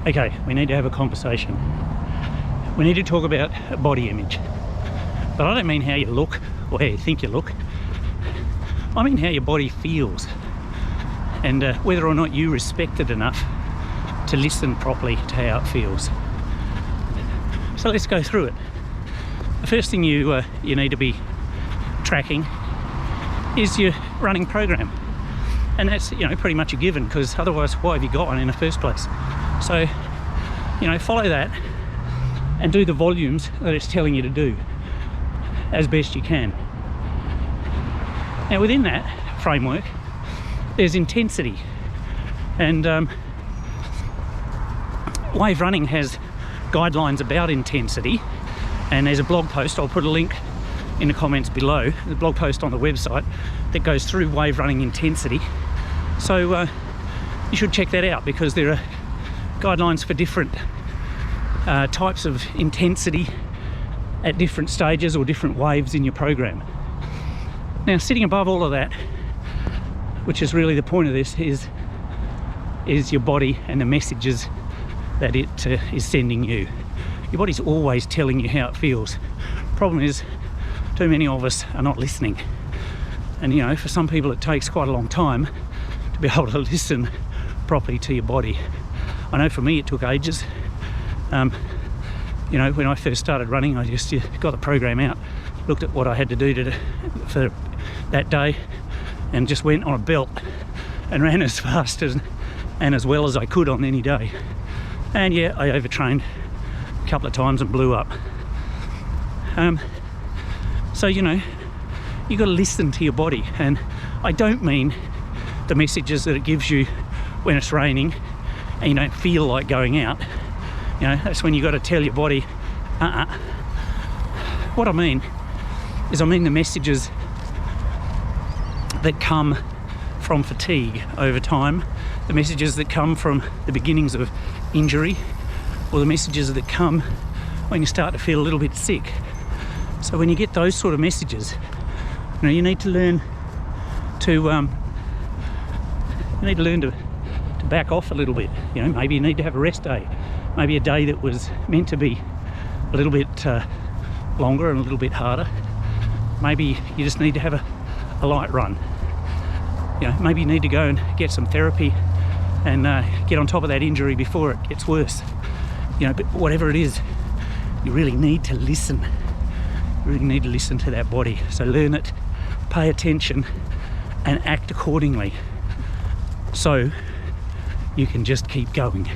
Okay, we need to have a conversation. We need to talk about body image. But I don't mean how you look or how you think you look. I mean how your body feels, and whether or not you respect it enough to listen properly to how it feels. So let's go through it. The first thing you need to be tracking is your running program, and that's pretty much a given, because otherwise why have you got one in the first place? So follow that and do the volumes that it's telling you to do as best you can. Now within that framework there's intensity, and Wave Running has guidelines about intensity, and there's a blog post, I'll put a link in the comments below, the blog post on the website that goes through wave running intensity. So you should check that out, because there are guidelines for different types of intensity at different stages or different waves in your program. Now sitting above all of that, which is really the point of this, is your body and the messages that it is sending you. Your body's always telling you how it feels. Problem is, too many of us are not listening, and for some people it takes quite a long time to be able to listen properly to your body. I know for me it took ages. When I first started running, I just got the program out, looked at what I had to do for that day, and just went on a belt and ran as fast and as well as I could on any day. And yeah, I overtrained a couple of times and blew up. So you got to listen to your body, and I don't mean the messages that it gives you when it's raining and you don't feel like going out. That's when you got to tell your body, What I mean is, the messages that come from fatigue over time, the messages that come from the beginnings of injury, or the messages that come when you start to feel a little bit sick. So when you get those sort of messages, you need to learn to back off a little bit. Maybe you need to have a rest day, maybe a day that was meant to be a little bit longer and a little bit harder. Maybe you just need to have a light run. Maybe you need to go and get some therapy and get on top of that injury before it gets worse. But whatever it is, you really need to listen. You really need to listen to that body. So learn it, pay attention, and act accordingly, so you can just keep going.